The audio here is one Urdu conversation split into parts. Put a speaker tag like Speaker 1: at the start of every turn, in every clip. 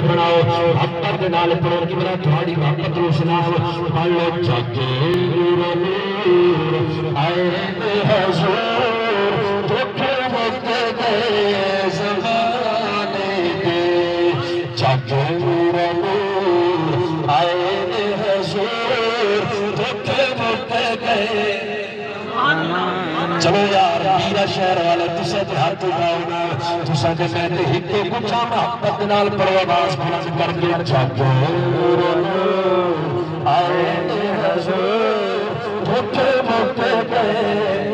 Speaker 1: بناؤ محبت نال پڑھو کہ میرا تھوڑی محبت نو سناؤ پڑھ لو جگ نور نور آئے حضور دکھ مک گئے زمانے کے جگ نور نور آئے حضور دکھ مک گئے چلو یار میرا شہر والے تسے تے ہاتھ اٹھاؤ تسے تے میں تے ہکے پوچھا محبت نال پڑھو آواز بلند کر کے جگ نور نور آئے حضور دکھ مک گئے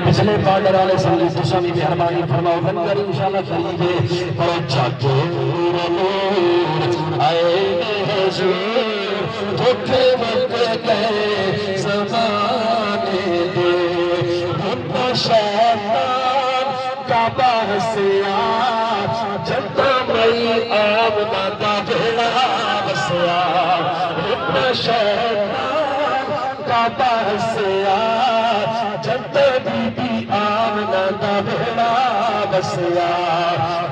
Speaker 1: پچھلے بارڈر والے سنگی تسے بھی مہربانی فرماؤ لنگر انشاءاللہ قریب پڑھو جگ نور نور آئے حضور دکھ مک گئے زمانے دے شیطان کا بحثیا جنتا مئی آمدہ دا بھیڑا بسیا اتنا شیطان کا بحثیا جنتا بی بی آمدہ دا بھیڑا بسیا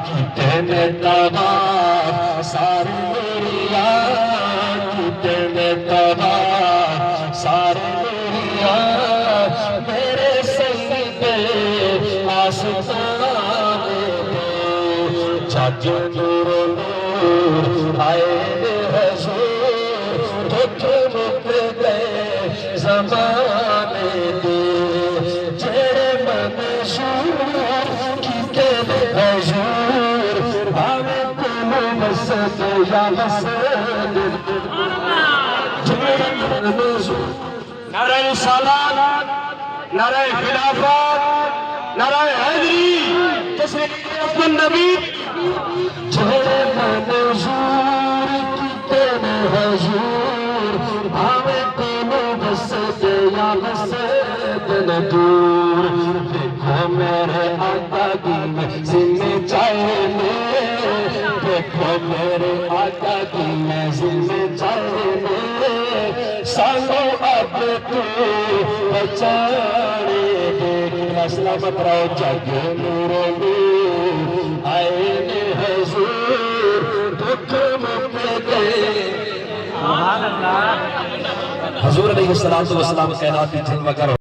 Speaker 1: کیتے نے تباہ ساری میری آن کیتے نے تباہ ساری میری آن میرے جگ نور نور آئے حضور دکھ مک گئے زمانے دے جڑے منظور کیتے حضور بھاوے کلو مسجد یا مسجد جڑے منظور نعرہ رسالت نعرہ خلافت نعرہ حیدری جسے نبی جڑے منظور کیتے نے حضور بھاوے کونو مسجد یا مسجد نہ دور دیکھو میرے آقا کی محزن چاہنے دیکھو میرے آقا کی محزن چاہنے سالو اب تو بچانے سلامت رہو جگ نور نور آئے حضور دکھ مک گئے حضور علیہ السلام کائنات کی خدمت کرو